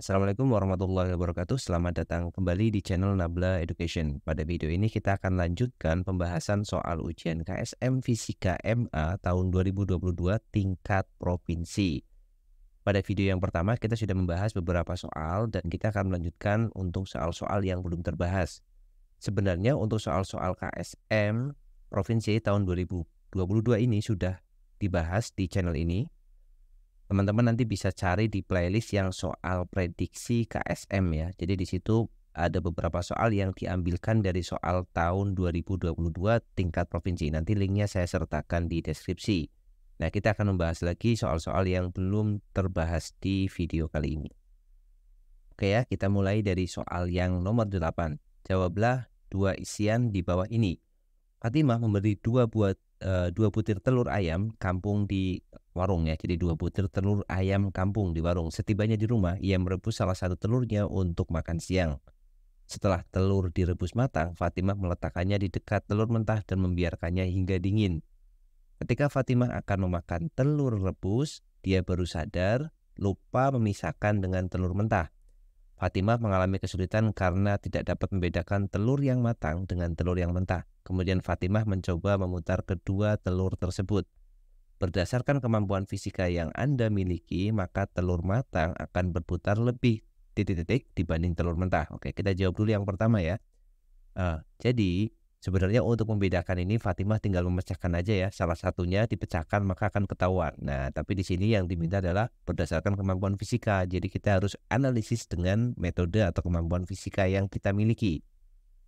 Assalamualaikum warahmatullahi wabarakatuh. Selamat datang kembali di channel Nabla Education. Pada video ini kita akan lanjutkan pembahasan soal ujian KSM Fisika MA tahun 2022 tingkat provinsi. Pada video yang pertama kita sudah membahas beberapa soal dan kita akan melanjutkan untuk soal-soal yang belum terbahas. Sebenarnya untuk soal-soal KSM provinsi tahun 2022 ini sudah dibahas di channel ini. Teman-teman nanti bisa cari di playlist yang soal prediksi KSM ya. Jadi di situ ada beberapa soal yang diambilkan dari soal tahun 2022 tingkat provinsi. Nanti linknya saya sertakan di deskripsi. Nah, kita akan membahas lagi soal-soal yang belum terbahas di video kali ini. Oke ya, kita mulai dari soal yang nomor 8. Jawablah dua isian di bawah ini. Fatimah memberi dua butir telur ayam kampung di warung ya. Jadi 2 butir telur ayam kampung di warung. Setibanya di rumah, ia merebus salah satu telurnya untuk makan siang. Setelah telur direbus matang, Fatimah meletakkannya di dekat telur mentah dan membiarkannya hingga dingin. Ketika Fatimah akan memakan telur rebus, dia baru sadar lupa memisahkan dengan telur mentah. Fatimah mengalami kesulitan karena tidak dapat membedakan telur yang matang dengan telur yang mentah. Kemudian Fatimah mencoba memutar kedua telur tersebut. Berdasarkan kemampuan fisika yang Anda miliki, maka telur matang akan berputar lebih dibanding telur mentah. Oke, kita jawab dulu yang pertama ya. Jadi sebenarnya untuk membedakan ini Fatimah tinggal memecahkan aja ya. Salah satunya dipecahkan maka akan ketahuan. Nah, tapi di sini yang diminta adalah berdasarkan kemampuan fisika. Jadi kita harus analisis dengan metode atau kemampuan fisika yang kita miliki.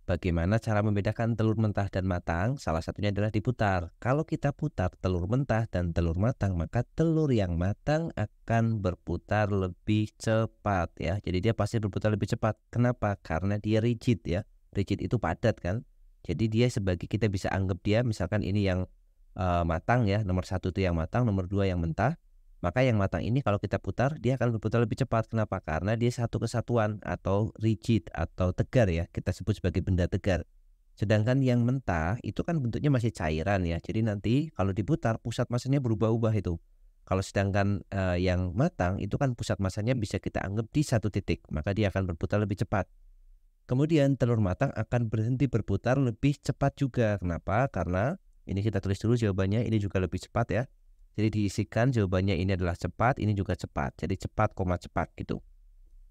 Bagaimana cara membedakan telur mentah dan matang? Salah satunya adalah diputar. Kalau kita putar telur mentah dan telur matang, maka telur yang matang akan berputar lebih cepat ya. Jadi dia pasti berputar lebih cepat. Kenapa? Karena dia rigid ya. Rigid itu padat kan. Jadi dia sebagai kita bisa anggap dia misalkan ini yang matang ya. Nomor 1 itu yang matang, nomor 2 yang mentah. Maka yang matang ini kalau kita putar dia akan berputar lebih cepat. Kenapa? Karena dia satu kesatuan atau rigid atau tegar ya. Kita sebut sebagai benda tegar. Sedangkan yang mentah itu kan bentuknya masih cairan ya. Jadi nanti kalau diputar pusat masanya berubah-ubah itu. Kalau sedangkan yang matang itu kan pusat masanya bisa kita anggap di satu titik. Maka dia akan berputar lebih cepat. Kemudian telur matang akan berhenti berputar lebih cepat juga. Kenapa? Karena ini kita tulis dulu jawabannya. Ini juga lebih cepat ya. Jadi diisikan jawabannya ini adalah cepat, ini juga cepat. Jadi cepat, cepat gitu.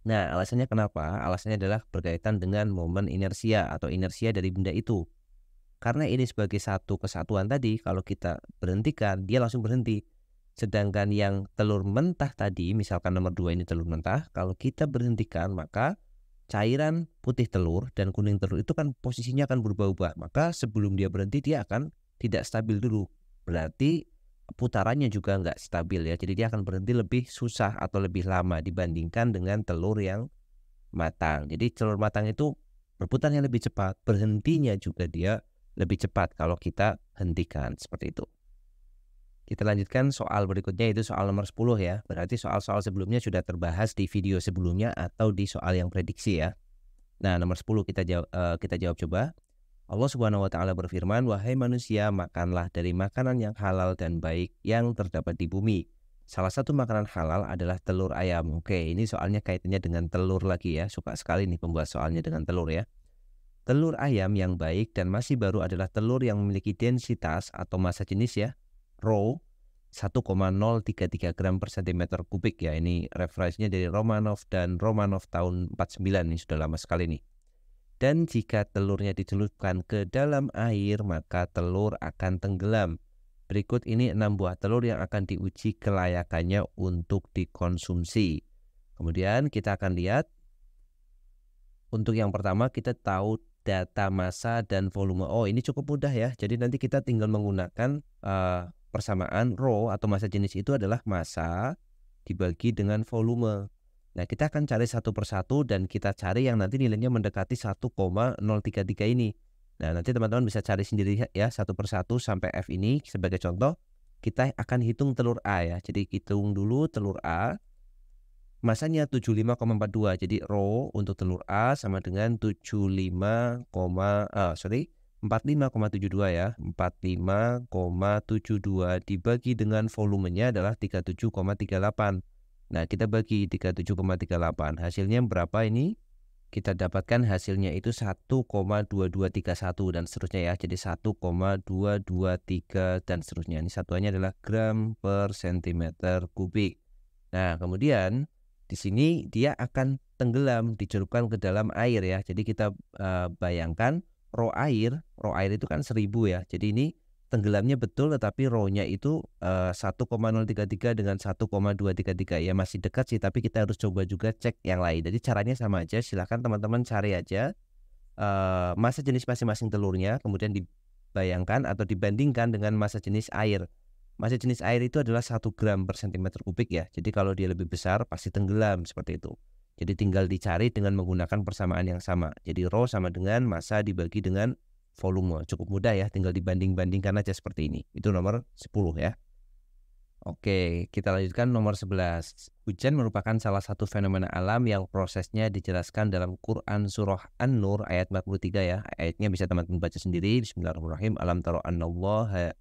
Nah, alasannya kenapa? Alasannya adalah berkaitan dengan momen inersia atau inersia dari benda itu. Karena ini sebagai satu kesatuan tadi, kalau kita berhentikan, dia langsung berhenti. Sedangkan yang telur mentah tadi, misalkan nomor 2 ini telur mentah, kalau kita berhentikan, maka cairan putih telur dan kuning telur itu kan posisinya akan berubah-ubah. Maka sebelum dia berhenti, dia akan tidak stabil dulu. Berarti putarannya juga nggak stabil ya. Jadi dia akan berhenti lebih susah atau lebih lama dibandingkan dengan telur yang matang. Jadi telur matang itu berputarnya lebih cepat, berhentinya juga dia lebih cepat kalau kita hentikan seperti itu. Kita lanjutkan soal berikutnya, itu soal nomor 10 ya. Berarti soal-soal sebelumnya sudah terbahas di video sebelumnya atau di soal yang prediksi ya. Nah, nomor 10 kita jawab coba. Allah Subhanahu wa Ta'ala berfirman, "Wahai manusia, makanlah dari makanan yang halal dan baik yang terdapat di bumi." Salah satu makanan halal adalah telur ayam. Oke, ini soalnya kaitannya dengan telur lagi ya. Suka sekali nih pembuat soalnya dengan telur ya. Telur ayam yang baik dan masih baru adalah telur yang memiliki densitas atau massa jenis ya, raw 1,033 gram per cm kubik ya. Ini referensinya dari Romanov dan Romanov tahun 49, ini sudah lama sekali nih. Dan jika telurnya dicelupkan ke dalam air, maka telur akan tenggelam. Berikut ini 6 buah telur yang akan diuji kelayakannya untuk dikonsumsi. Kemudian kita akan lihat, untuk yang pertama kita tahu data massa dan volume. Oh, ini cukup mudah ya. Jadi nanti kita tinggal menggunakan persamaan raw atau massa jenis itu adalah massa dibagi dengan volume. Nah, kita akan cari satu persatu dan kita cari yang nanti nilainya mendekati 1,033 ini. Nah, nanti teman-teman bisa cari sendiri ya satu persatu sampai F ini. Sebagai contoh, kita akan hitung telur A ya. Jadi hitung dulu telur A. Masanya 75,42. Jadi raw untuk telur A sama dengan 45,72 ya. 45,72 dibagi dengan volumenya adalah 37,38. Nah, kita bagi 37,38. Hasilnya berapa ini? Kita dapatkan hasilnya itu 1,2231 dan seterusnya ya. Jadi 1,223 dan seterusnya. Ini satuannya adalah gram per sentimeter kubik. Nah, kemudian di sini dia akan tenggelam, dicelupkan ke dalam air ya. Jadi kita bayangkan rho air itu kan 1000 ya. Jadi ini tenggelamnya betul, tetapi rho-nya itu 1,033 dengan 1,233 ya, masih dekat sih, tapi kita harus coba juga cek yang lain. Jadi caranya sama aja, silahkan teman-teman cari aja massa jenis masing-masing telurnya, kemudian dibayangkan atau dibandingkan dengan massa jenis air. Massa jenis air itu adalah 1 gram per sentimeter kubik ya. Jadi kalau dia lebih besar pasti tenggelam seperti itu. Jadi tinggal dicari dengan menggunakan persamaan yang sama. Jadi rho sama dengan massa dibagi dengan volume. Cukup mudah ya, tinggal dibanding-bandingkan aja seperti ini. Itu nomor 10 ya. Oke, kita lanjutkan nomor 11. Hujan merupakan salah satu fenomena alam yang prosesnya dijelaskan dalam Quran surah An-Nur ayat 43 ya. Ayatnya bisa teman-teman baca sendiri. Bismillahirrahmanirrahim. Alam taro annallaha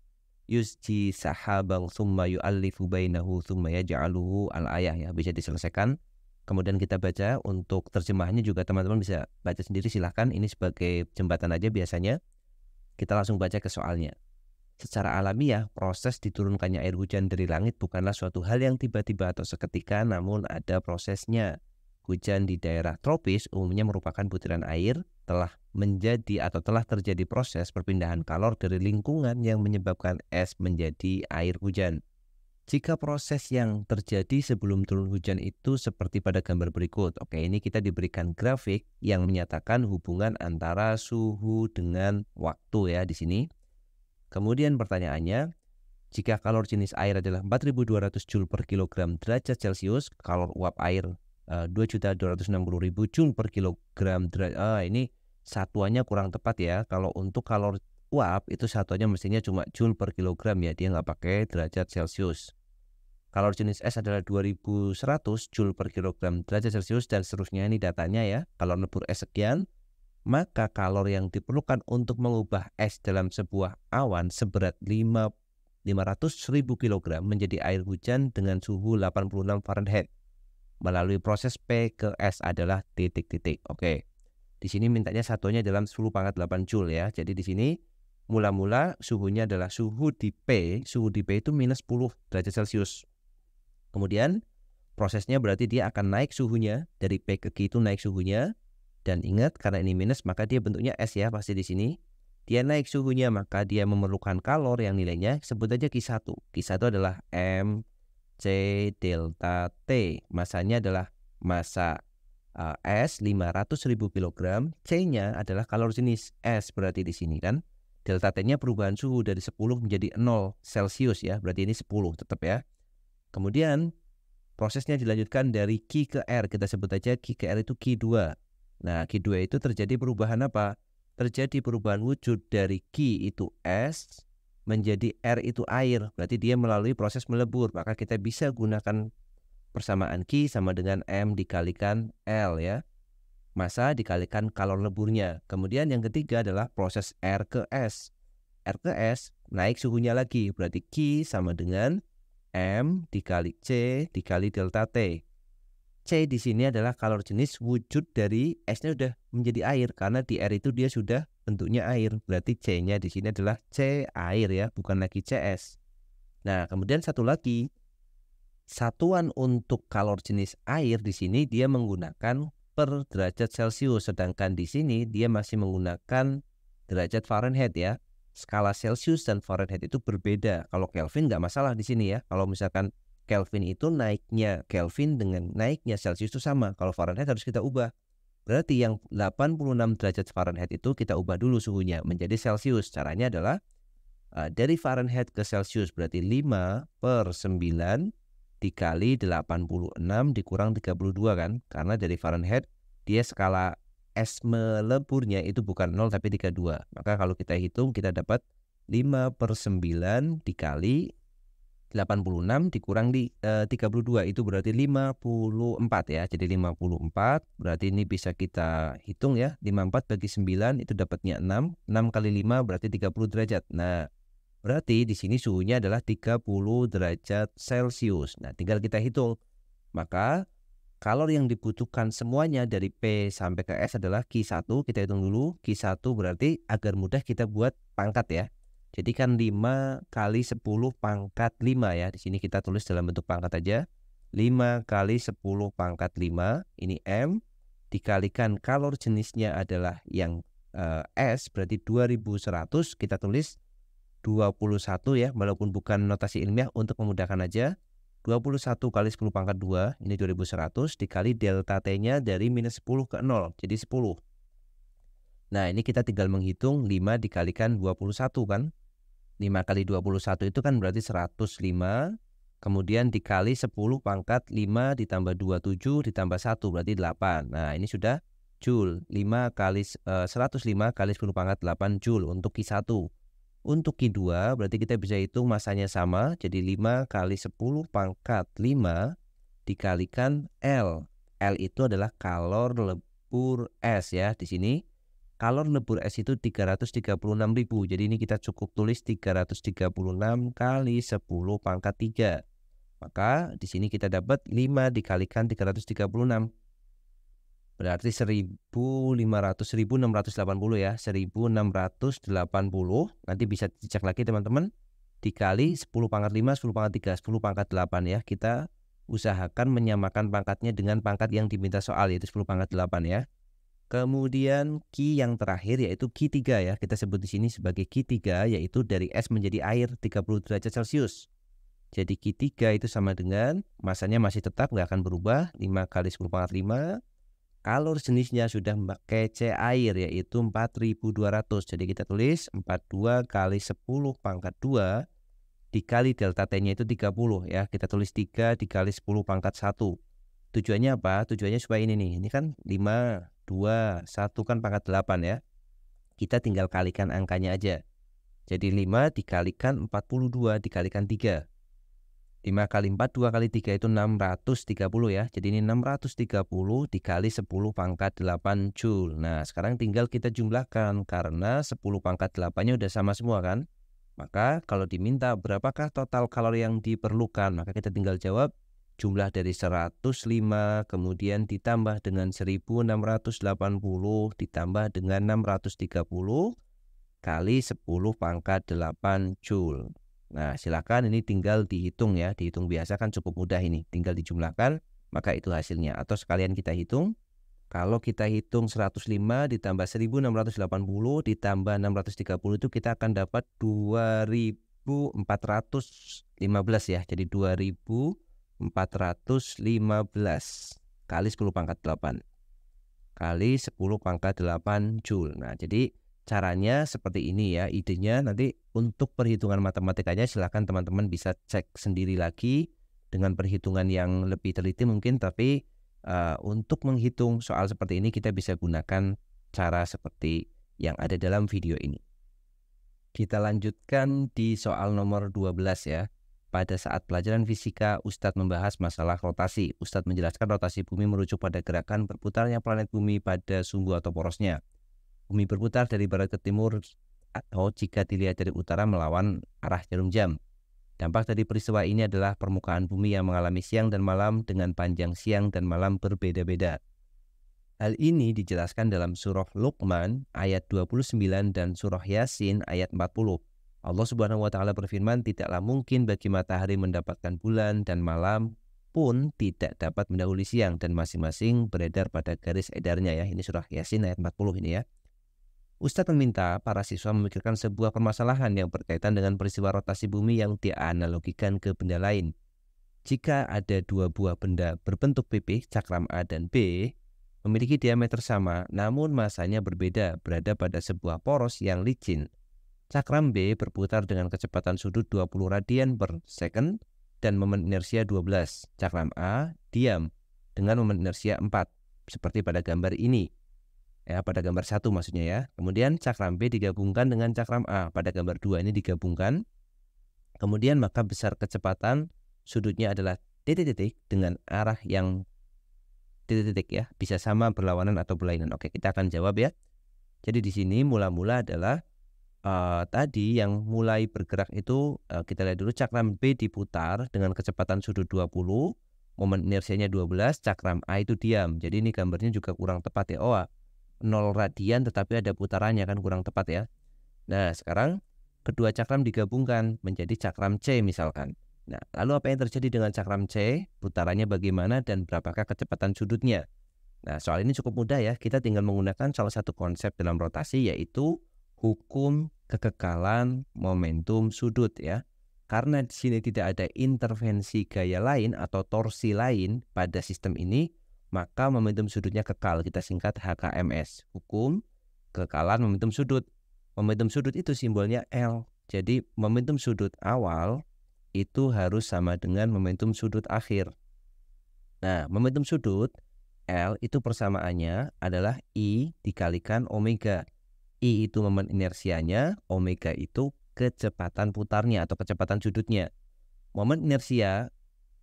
yusji sahabang summa yu'allifu bainahu summa yaj'aluhu al-ayah ya. Bisa diselesaikan. Kemudian kita baca, untuk terjemahannya juga teman-teman bisa baca sendiri, silahkan. Ini sebagai jembatan aja biasanya. Kita langsung baca ke soalnya. Secara alamiah, proses diturunkannya air hujan dari langit bukanlah suatu hal yang tiba-tiba atau seketika, namun ada prosesnya. Hujan di daerah tropis umumnya merupakan butiran air telah terjadi proses perpindahan kalor dari lingkungan yang menyebabkan es menjadi air hujan. Jika proses yang terjadi sebelum turun hujan itu seperti pada gambar berikut. Oke, ini kita diberikan grafik yang menyatakan hubungan antara suhu dengan waktu ya di sini. Kemudian pertanyaannya, jika kalor jenis air adalah 4.200 Joule per kilogram derajat Celcius, kalor uap air 2.260.000 Joule per kilogram derajat. Ini satuannya kurang tepat ya. Kalau untuk kalor uap itu satuannya mestinya cuma Joule per kilogram ya, dia nggak pakai derajat Celcius. Kalor jenis es adalah 2.100 Joule per kilogram derajat Celcius dan seterusnya, ini datanya ya. Kalau lebur es sekian, maka kalor yang diperlukan untuk mengubah es dalam sebuah awan seberat 500.000 kg menjadi air hujan dengan suhu 86 Fahrenheit melalui proses P ke S adalah titik-titik. Oke. Di sini mintanya satunya dalam 10⁸ Joule ya. Jadi di sini mula-mula suhunya adalah suhu di P itu minus 10 derajat Celcius. Kemudian prosesnya berarti dia akan naik suhunya, dari P ke Q itu naik suhunya. Dan ingat, karena ini minus maka dia bentuknya es ya pasti di sini. Dia naik suhunya maka dia memerlukan kalor yang nilainya sebut aja Q1. Q1 adalah M C delta T. Masanya adalah massa es 500.000 kg. C-nya adalah kalor jenis es berarti di sini kan. Delta T-nya perubahan suhu dari 10 menjadi 0 Celcius ya. Berarti ini 10 tetap ya. Kemudian prosesnya dilanjutkan dari Q ke R. Kita sebut aja Q ke R itu Q2. Nah, Q2 itu terjadi perubahan apa? Terjadi perubahan wujud dari Q itu es menjadi R itu air. Berarti dia melalui proses melebur. Maka kita bisa gunakan persamaan Q sama dengan M dikalikan L ya. Massa dikalikan kalor leburnya. Kemudian yang ketiga adalah proses R ke S. R ke S naik suhunya lagi. Berarti Q sama dengan M dikali C dikali delta T. C di sini adalah kalor jenis wujud dari esnya udah menjadi air, karena di R itu dia sudah bentuknya air. Berarti C-nya di sini adalah C air ya, bukan lagi CS. Nah, kemudian satu lagi, satuan untuk kalor jenis air di sini dia menggunakan per derajat Celcius, sedangkan di sini dia masih menggunakan derajat Fahrenheit ya. Skala Celcius dan Fahrenheit itu berbeda. Kalau Kelvin nggak masalah di sini ya. Kalau misalkan Kelvin itu naiknya Kelvin dengan naiknya Celcius itu sama. Kalau Fahrenheit harus kita ubah. Berarti yang 86 derajat Fahrenheit itu kita ubah dulu suhunya menjadi Celcius. Caranya adalah dari Fahrenheit ke Celcius berarti 5/9 dikali 86 dikurang 32 kan. Karena dari Fahrenheit dia skala es meleburnya itu bukan 0 tapi 32. Maka kalau kita hitung kita dapat 5/9 dikali 86 dikurang 32 itu berarti 54 ya. Jadi 54 berarti ini bisa kita hitung ya. 54 bagi 9 itu dapatnya 6. 6 kali 5 berarti 30 derajat. Nah, berarti di sini suhunya adalah 30 derajat Celcius. Nah, tinggal kita hitung Maka kalor yang dibutuhkan semuanya dari P sampai ke S adalah Q1. Kita hitung dulu. Q1 berarti agar mudah kita buat pangkat ya. Jadi kan 5 kali 10 pangkat 5 ya. Di sini kita tulis dalam bentuk pangkat aja. 5 kali 10 pangkat 5. Ini M. Dikalikan kalor jenisnya adalah yang S. Berarti 2100. Kita tulis 21 ya. Walaupun bukan notasi ilmiah, untuk memudahkan aja. 21 kali 10 pangkat 2, ini 2100, dikali delta T-nya dari minus 10 ke 0, jadi 10. Nah, ini kita tinggal menghitung 5 dikalikan 21 kan. 5 kali 21 itu kan berarti 105, kemudian dikali 10 pangkat 5 ditambah 27 ditambah 1, berarti 8. Nah, ini sudah Joule. 5 kali 105 kali 10 pangkat 8 Joule untuk Q1. Untuk Q2 berarti kita bisa hitung masanya sama, jadi 5 kali 10 pangkat 5 dikalikan L. L itu adalah kalor lebur S ya. Di sini kalor lebur S itu 336.000. Jadi ini kita cukup tulis 336 kali 10 pangkat 3. Maka di sini kita dapat 5 dikalikan 336. Berarti 1680 ya, 1680. Nanti bisa dicek lagi teman-teman. Dikali 10 pangkat 5, 10 pangkat 3, 10 pangkat 8 ya. Kita usahakan menyamakan pangkatnya dengan pangkat yang diminta soal, yaitu 10 pangkat 8 ya. Kemudian Q yang terakhir yaitu Q3 ya. Kita sebut di sini sebagai Q3, yaitu dari es menjadi air 30 derajat Celcius. Jadi Q3 itu sama dengan masanya masih tetap nggak akan berubah, 5 kali 10 pangkat 5. Kalor jenisnya sudah memakai C air yaitu 4200. Jadi kita tulis 42 kali 10 pangkat 2 dikali delta T-nya itu 30 ya. Kita tulis 3 dikali 10 pangkat 1. Tujuannya apa? Tujuannya supaya ini nih. Ini kan 5, 2, 1 kan pangkat 8 ya. Kita tinggal kalikan angkanya aja. Jadi 5 dikalikan 42 dikalikan 3. 5 kali 4, 2 kali 3 itu 630 ya. Jadi ini 630 dikali 10 pangkat 8 Joule. Nah, sekarang tinggal kita jumlahkan karena 10 pangkat 8-nya udah sama semua kan. Maka kalau diminta berapakah total kalori yang diperlukan, maka kita tinggal jawab jumlah dari 105 kemudian ditambah dengan 1680 ditambah dengan 630 kali 10 pangkat 8 Joule. Nah, silakan ini tinggal dihitung ya. Dihitung biasa kan cukup mudah ini. Tinggal dijumlahkan, maka itu hasilnya. Atau sekalian kita hitung. Kalau kita hitung 105 ditambah 1680 ditambah 630 itu kita akan dapat 2415 ya. Jadi 2415 kali 10 pangkat 8 kali 10 pangkat 8 Joule. Nah, jadi caranya seperti ini ya, idenya. Nanti untuk perhitungan matematikanya silahkan teman-teman bisa cek sendiri lagi dengan perhitungan yang lebih teliti mungkin, tapi untuk menghitung soal seperti ini kita bisa gunakan cara seperti yang ada dalam video ini. Kita lanjutkan di soal nomor 12 ya. Pada saat pelajaran fisika, Ustadz membahas masalah rotasi. Ustadz menjelaskan rotasi bumi merujuk pada gerakan berputarnya planet bumi pada sumbu atau porosnya. Bumi berputar dari barat ke timur atau jika dilihat dari utara melawan arah jarum jam. Dampak dari peristiwa ini adalah permukaan bumi yang mengalami siang dan malam dengan panjang siang dan malam berbeda-beda. Hal ini dijelaskan dalam surah Luqman ayat 29 dan surah Yasin ayat 40. Allah Subhanahu wa taala berfirman, tidaklah mungkin bagi matahari mendapatkan bulan dan malam pun tidak dapat mendahului siang dan masing-masing beredar pada garis edarnya ya. Ini surah Yasin ayat 40 ini ya. Ustadz meminta para siswa memikirkan sebuah permasalahan yang berkaitan dengan peristiwa rotasi bumi yang dianalogikan ke benda lain. Jika ada dua buah benda berbentuk pipih, cakram A dan B, memiliki diameter sama, namun masanya berbeda, berada pada sebuah poros yang licin. Cakram B berputar dengan kecepatan sudut 20 radian per second dan momen inersia 12. Cakram A diam dengan momen inersia 4, seperti pada gambar ini. Ya, pada gambar 1 maksudnya ya. Kemudian cakram B digabungkan dengan cakram A. Pada gambar 2 ini digabungkan. Kemudian maka besar kecepatan sudutnya adalah titik-titik dengan arah yang titik-titik ya. Bisa sama, berlawanan atau berlainan. Oke, kita akan jawab ya. Jadi di sini mula-mula adalah tadi yang mulai bergerak itu kita lihat dulu cakram B diputar dengan kecepatan sudut 20. Momen inersianya 12, cakram A itu diam. Jadi ini gambarnya juga kurang tepat ya. Oh, 0 radian tetapi ada putarannya kan kurang tepat ya. Nah, sekarang kedua cakram digabungkan menjadi cakram C misalkan. Nah, lalu apa yang terjadi dengan cakram C? Putarannya bagaimana dan berapakah kecepatan sudutnya? Nah, soal ini cukup mudah ya. Kita tinggal menggunakan salah satu konsep dalam rotasi yaitu hukum kekekalan momentum sudut ya. Karena di sini tidak ada intervensi gaya lain atau torsi lain pada sistem ini, maka momentum sudutnya kekal. Kita singkat HKMS, hukum kekekalan momentum sudut. Momentum sudut itu simbolnya L. Jadi momentum sudut awal itu harus sama dengan momentum sudut akhir. Nah, momentum sudut L itu persamaannya adalah I dikalikan omega. I itu momen inersianya, omega itu kecepatan putarnya atau kecepatan sudutnya. Momen inersia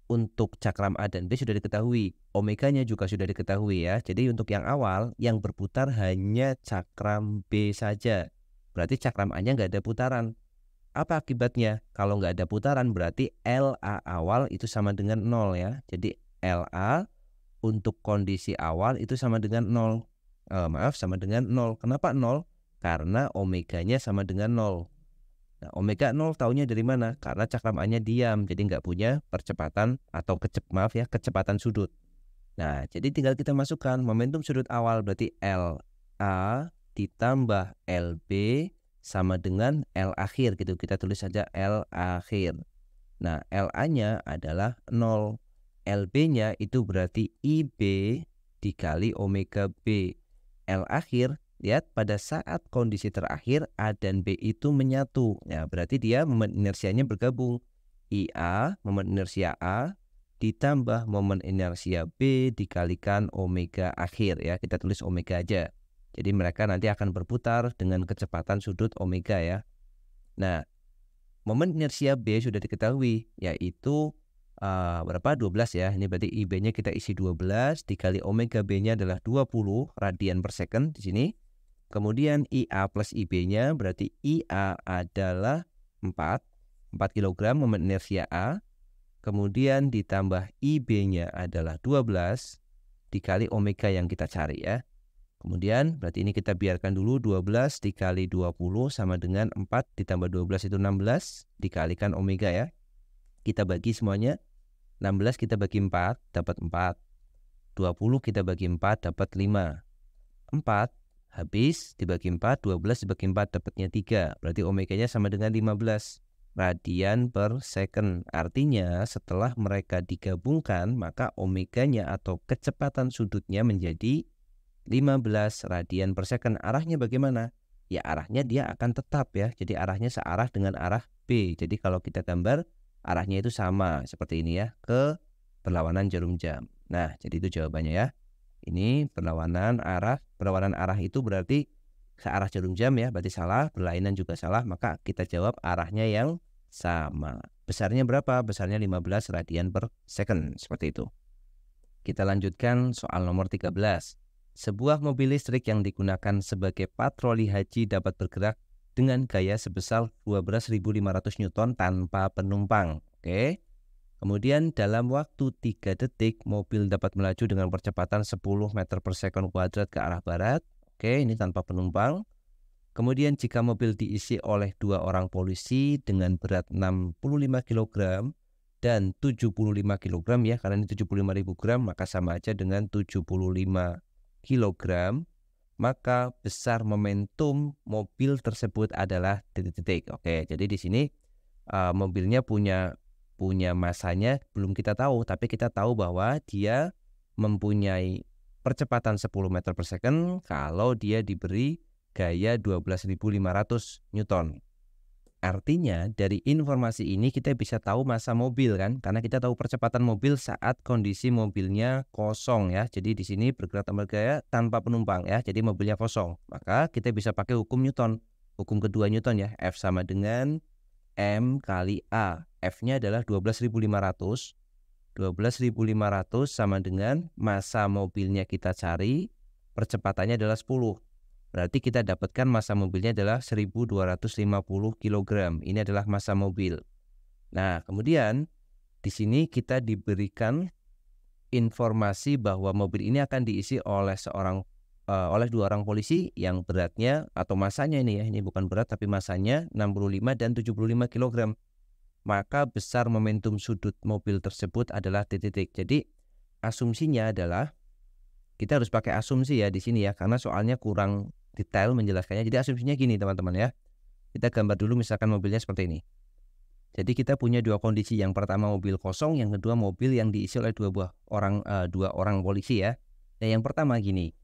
untuk cakram A dan B sudah diketahui, omeganya juga sudah diketahui ya. Jadi untuk yang awal, yang berputar hanya cakram B saja. Berarti cakram A-nya nggak ada putaran. Apa akibatnya? Kalau nggak ada putaran berarti LA awal itu sama dengan 0 ya. Jadi LA untuk kondisi awal itu sama dengan 0. Sama dengan 0. Kenapa 0? Karena omeganya sama dengan 0. Nah, omega 0 taunya dari mana? Karena cakram A-nya diam, jadi nggak punya percepatan atau kecepatan sudut. Nah, jadi tinggal kita masukkan momentum sudut awal berarti LA ditambah LB sama dengan L akhir gitu. Kita tulis saja L akhir. Nah, LA-nya adalah 0. LB-nya itu berarti IB dikali omega B. L akhir, lihat pada saat kondisi terakhir A dan B itu menyatu. Ya, berarti dia momen inersianya bergabung. IA, momen inersia A, ditambah momen inersia B dikalikan omega akhir ya. Kita tulis omega aja. Jadi mereka nanti akan berputar dengan kecepatan sudut omega ya. Nah, momen inersia B sudah diketahui yaitu berapa? 12 ya. Ini berarti IB-nya kita isi 12 dikali omega B-nya adalah 20 radian per second di sini. Kemudian IA plus IB-nya berarti IA adalah 4 kg momen inersia A. Kemudian ditambah IB-nya adalah 12 dikali omega yang kita cari ya. Kemudian berarti ini kita biarkan dulu 12 dikali 20 sama dengan 4 ditambah 12 itu 16 dikalikan omega ya. Kita bagi semuanya. 16 kita bagi 4 dapat 4. 20 kita bagi 4 dapat 5. 4 habis dibagi 4, 12 dibagi 4 dapatnya 3. Berarti omeganya sama dengan 15 radian per second. Artinya setelah mereka digabungkan maka omeganya atau kecepatan sudutnya menjadi 15 radian per second. Arahnya bagaimana? Ya arahnya dia akan tetap ya. Jadi arahnya searah dengan arah B. Jadi kalau kita gambar arahnya itu sama seperti ini ya, ke berlawanan jarum jam. Nah, jadi itu jawabannya ya. Ini berlawanan arah itu berarti searah jarum jam ya, berarti salah, berlainan juga salah, maka kita jawab arahnya yang sama. Besarnya berapa? Besarnya 15 radian per second, seperti itu. Kita lanjutkan soal nomor 13. Sebuah mobil listrik yang digunakan sebagai patroli haji dapat bergerak dengan gaya sebesar 12.500 Newton tanpa penumpang. Oke. Kemudian dalam waktu 3 detik mobil dapat melaju dengan percepatan 10 meter per second kuadrat ke arah barat. Oke, ini tanpa penumpang. Kemudian jika mobil diisi oleh 2 orang polisi dengan berat 65 kg dan 75 kg ya, karena ini 75.000 gram maka sama aja dengan 75 kg. Maka besar momentum mobil tersebut adalah titik-titik. Oke, jadi di sini mobilnya punya masanya belum kita tahu, tapi kita tahu bahwa dia mempunyai percepatan 10 meter per second kalau dia diberi gaya 12.500 Newton. Artinya dari informasi ini kita bisa tahu massa mobil kan, karena kita tahu percepatan mobil saat kondisi mobilnya kosong ya. Jadi di sini bergerak tanpa gaya tanpa penumpang ya. Jadi mobilnya kosong. Maka kita bisa pakai hukum Newton. Hukum kedua Newton ya. F sama dengan M kali A. F-nya adalah 12.500. 12.500 sama dengan massa mobilnya kita cari, percepatannya adalah 10. Berarti kita dapatkan massa mobilnya adalah 1.250 kg. Ini adalah massa mobil. Nah, kemudian di sini kita diberikan informasi bahwa mobil ini akan diisi oleh oleh 2 orang polisi yang beratnya atau massanya ini ya, ini bukan berat tapi massanya 65 dan 75 kilogram. Maka besar momentum sudut mobil tersebut adalah titik-titik. Jadi asumsinya adalah kita harus pakai asumsi ya di sini ya, karena soalnya kurang detail menjelaskannya. Jadi asumsinya gini teman-teman ya. Kita gambar dulu misalkan mobilnya seperti ini. Jadi kita punya 2 kondisi. Yang pertama mobil kosong, yang kedua mobil yang diisi oleh 2 orang polisi ya. Nah, yang pertama gini.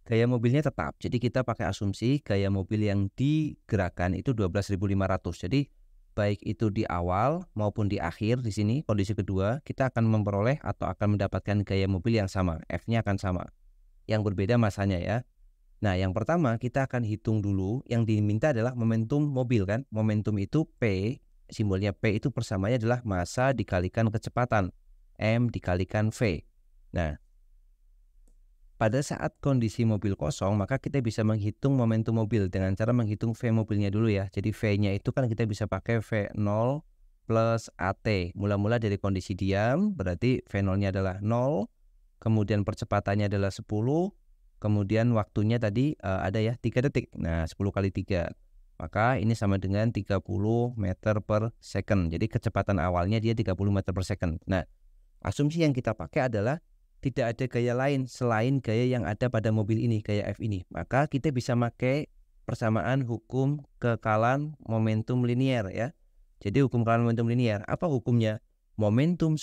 Gaya mobilnya tetap. Jadi kita pakai asumsi gaya mobil yang digerakkan itu 12.500. Jadi baik itu di awal maupun di akhir di sini kondisi kedua kita akan memperoleh atau akan mendapatkan gaya mobil yang sama. F-nya akan sama. Yang berbeda masanya ya. Nah, yang pertama kita akan hitung dulu, yang diminta adalah momentum mobil kan. Momentum itu P, simbolnya P itu persamanya adalah massa dikalikan kecepatan, M dikalikan V. Nah, pada saat kondisi mobil kosong, maka kita bisa menghitung momentum mobil dengan cara menghitung V mobilnya dulu ya. Jadi V-nya itu kan kita bisa pakai V0 plus AT. Mula-mula dari kondisi diam, berarti V0-nya adalah 0, kemudian percepatannya adalah 10, kemudian waktunya tadi ada ya 3 detik. Nah 10 kali 3. Maka ini sama dengan 30 meter per second. Jadi kecepatan awalnya dia 30 meter per second. Nah asumsi yang kita pakai adalah tidak ada gaya lain selain gaya yang ada pada mobil ini, gaya F ini. Maka kita bisa pakai persamaan hukum kekalan momentum linier ya. Jadi hukum kekalan momentum linier. Apa hukumnya? Momentum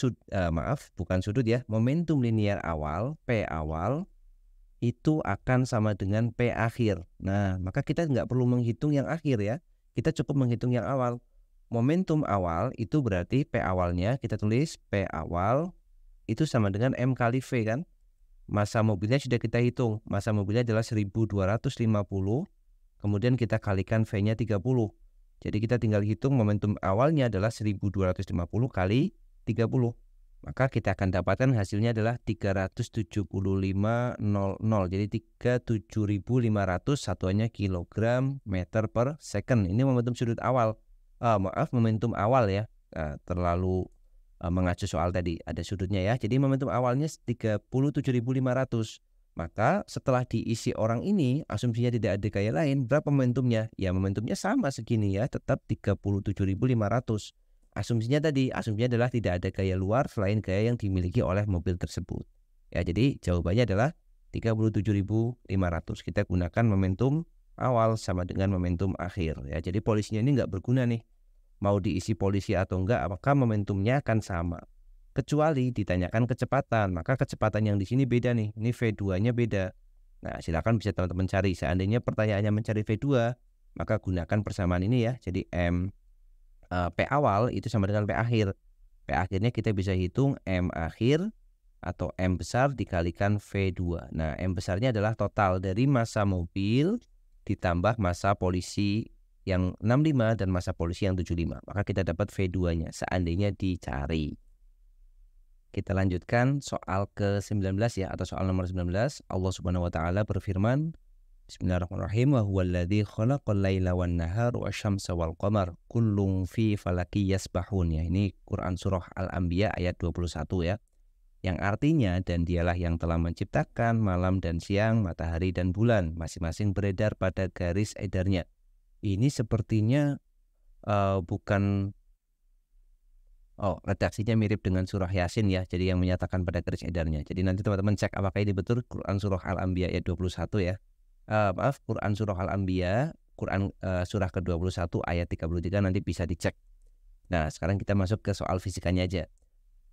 momentum linier awal, P awal itu akan sama dengan P akhir. Nah, maka kita nggak perlu menghitung yang akhir ya. Kita cukup menghitung yang awal. Momentum awal itu berarti P awalnya, kita tulis P awal itu sama dengan M kali V kan. Massa mobilnya sudah kita hitung. Massa mobilnya adalah 1250. Kemudian kita kalikan V-nya 30. Jadi kita tinggal hitung momentum awalnya adalah 1250 kali 30. Maka kita akan dapatkan hasilnya adalah 375,00. Jadi 37.500 satuannya kilogram meter per second. Ini momentum sudut awal. Momentum awal ya. Terlalu mengacu soal tadi ada sudutnya ya. Jadi momentum awalnya 37.500. Maka setelah diisi orang ini, asumsinya tidak ada gaya lain, berapa momentumnya? Ya momentumnya sama segini ya, tetap 37.500. Asumsinya adalah tidak ada gaya luar selain gaya yang dimiliki oleh mobil tersebut. Ya, jadi jawabannya adalah 37.500. Kita gunakan momentum awal sama dengan momentum akhir. Ya, jadi polisinya ini nggak berguna nih. Mau diisi polisi atau enggak, maka momentumnya akan sama. Kecuali ditanyakan kecepatan, maka kecepatan yang di sini beda nih. Ini V2-nya beda. Nah, silakan bisa teman-teman cari. Seandainya pertanyaannya mencari V2, maka gunakan persamaan ini ya. Jadi P awal itu sama dengan P akhir. P akhirnya kita bisa hitung M akhir atau M besar dikalikan V2. Nah, M besarnya adalah total dari massa mobil ditambah massa polisi yang 65 dan massa polisi yang 75. Maka kita dapat V2-nya seandainya dicari. Kita lanjutkan soal ke-19 ya, atau soal nomor 19. Allah Subhanahu wa taala berfirman, Bismillahirrahmanirrahim. Wa huwallazi khalaqal laila wan nahar wasyamsa wal qamar kullun fi falaki yasbahun. Ya, ini Quran surah Al-Anbiya ayat 21 ya. Yang artinya, dan dialah yang telah menciptakan malam dan siang, matahari dan bulan, masing-masing beredar pada garis edarnya. Ini sepertinya bukan redaksinya mirip dengan surah Yasin ya. Jadi yang menyatakan pada garis edarnya. Jadi nanti teman-teman cek apakah ini betul Quran surah Al-Anbiya ayat 21 ya. Quran surah Al-Anbiya, Quran surah ke-21 ayat 33 nanti bisa dicek. Nah, sekarang kita masuk ke soal fisikanya aja.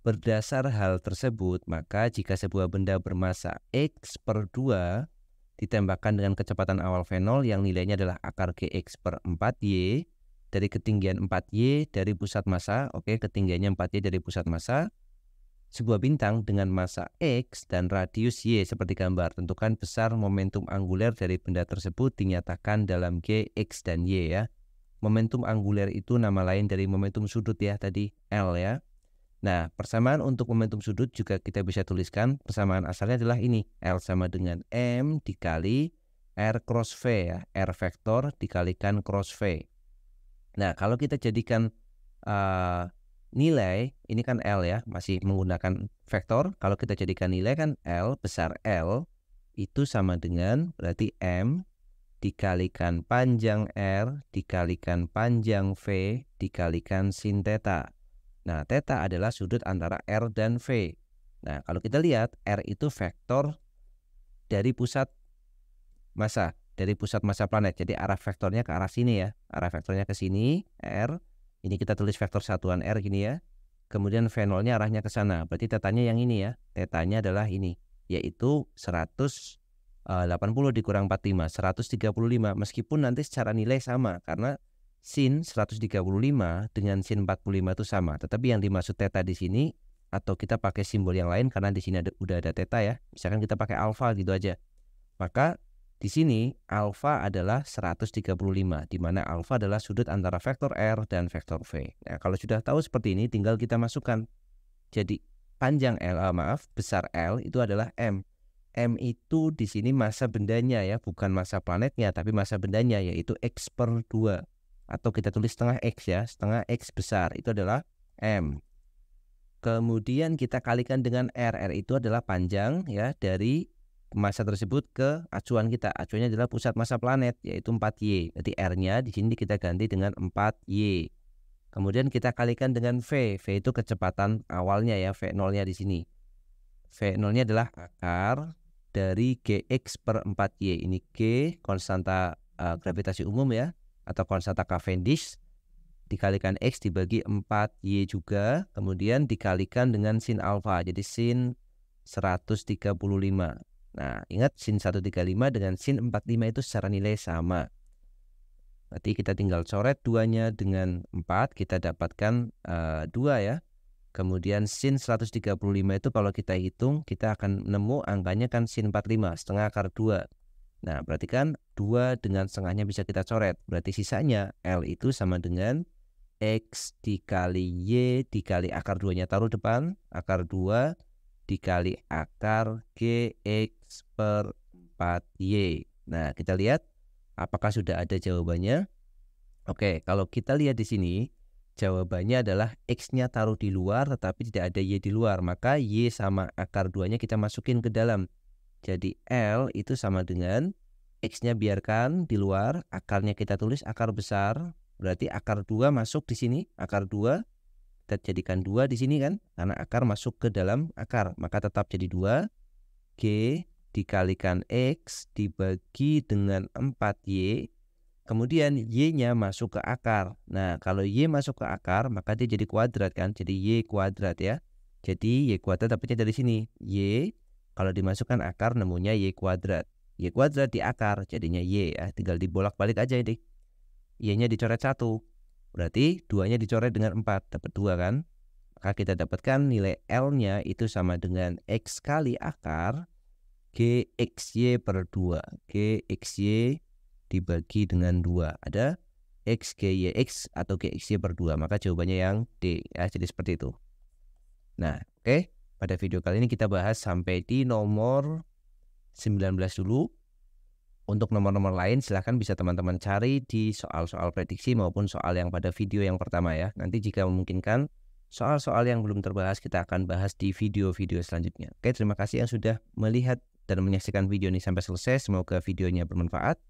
Berdasar hal tersebut, maka jika sebuah benda bermassa X per 2 ditembakkan dengan kecepatan awal V0 yang nilainya adalah akar GX per 4Y dari ketinggian 4Y dari pusat massa, ketinggiannya 4Y dari pusat massa, sebuah bintang dengan massa X dan radius Y seperti gambar. Tentukan besar momentum angguler dari benda tersebut dinyatakan dalam G, X, dan Y ya. Momentum angguler itu nama lain dari momentum sudut ya tadi, L ya. Nah, persamaan untuk momentum sudut juga kita bisa tuliskan. Persamaan asalnya adalah ini. L sama dengan M dikali R cross V ya. R vektor dikalikan cross V. Nah, kalau kita jadikan nilai, ini kan L ya, masih menggunakan vektor. Kalau kita jadikan nilai kan L, besar L, itu sama dengan berarti M dikalikan panjang R dikalikan panjang V dikalikan sin theta. Nah, theta adalah sudut antara R dan V. Nah, kalau kita lihat, R itu vektor dari pusat massa, planet. Jadi arah vektornya ke arah sini ya. Arah vektornya ke sini, R. Ini kita tulis vektor satuan R gini ya. Kemudian V0-nya arahnya ke sana. Berarti tetanya yang ini ya. Tetanya adalah ini, yaitu 180 dikurang 45, 135. Meskipun nanti secara nilai sama, karena sin 135 dengan sin 45 itu sama. Tetapi yang dimaksud theta di sini, atau kita pakai simbol yang lain karena di sini udah ada theta ya. Misalkan kita pakai alfa gitu aja. Maka di sini alfa adalah 135, di mana alfa adalah sudut antara vektor R dan vektor V. Nah, kalau sudah tahu seperti ini, tinggal kita masukkan. Jadi panjang besar L itu adalah M. M itu di sini massa bendanya ya, bukan massa planetnya, tapi massa bendanya, yaitu X/2. Atau kita tulis setengah X ya, setengah X besar, itu adalah M. Kemudian kita kalikan dengan R. R itu adalah panjang ya dari massa tersebut ke acuan kita. Acuannya adalah pusat massa planet, yaitu 4Y. Jadi R-nya di sini kita ganti dengan 4Y. Kemudian kita kalikan dengan V. V itu kecepatan awalnya ya, V0-nya di sini. V0-nya adalah akar dari Gx/4Y. Ini G, konstanta gravitasi umum ya, atau konstanta Cavendish, dikalikan X dibagi 4Y juga, kemudian dikalikan dengan sin alfa, jadi sin 135. Nah, ingat sin 135 dengan sin 45 itu secara nilai sama. Berarti kita tinggal coret 2-nya dengan 4, kita dapatkan 2 ya. Kemudian sin 135 itu kalau kita hitung, kita akan nemu angkanya kan sin 45, setengah akar 2. Nah, berarti kan 2 dengan setengahnya bisa kita coret. Berarti sisanya L itu sama dengan X dikali Y dikali akar 2-nya taruh depan, akar 2 dikali akar Gx/4Y. Nah, kita lihat apakah sudah ada jawabannya. Oke, kalau kita lihat di sini, jawabannya adalah X-nya taruh di luar tetapi tidak ada Y di luar. Maka Y sama akar 2-nya kita masukin ke dalam. Jadi L itu sama dengan X-nya biarkan di luar, akarnya kita tulis akar besar. Berarti akar 2 masuk di sini, akar 2 kita jadikan 2 di sini kan, karena akar masuk ke dalam akar, maka tetap jadi 2. G dikalikan X dibagi dengan 4Y, kemudian Y-nya masuk ke akar. Nah, kalau Y masuk ke akar, maka dia jadi kuadrat kan, jadi Y kuadrat ya. Jadi Y kuadrat dapatnya dari sini. Y kalau dimasukkan akar nemunya Y kuadrat. Y kuadrat di akar jadinya Y ya, tinggal dibolak-balik aja ini. Y-nya dicoret 1. Berarti 2-nya dicoret dengan 4, dapat 2 kan? Maka kita dapatkan nilai L-nya itu sama dengan X kali akar GXY/2. GXY dibagi dengan 2. Ada XGYX atau GXY/2. Maka jawabannya yang D ya, jadi seperti itu. Nah, oke. Pada video kali ini kita bahas sampai di nomor 19 dulu. Untuk nomor-nomor lain silahkan bisa teman-teman cari di soal-soal prediksi maupun soal yang pada video yang pertama ya. Nanti jika memungkinkan soal-soal yang belum terbahas kita akan bahas di video-video selanjutnya. Oke, terima kasih yang sudah melihat dan menyaksikan video ini sampai selesai. Semoga videonya bermanfaat.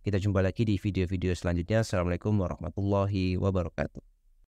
Kita jumpa lagi di video-video selanjutnya. Assalamualaikum warahmatullahi wabarakatuh.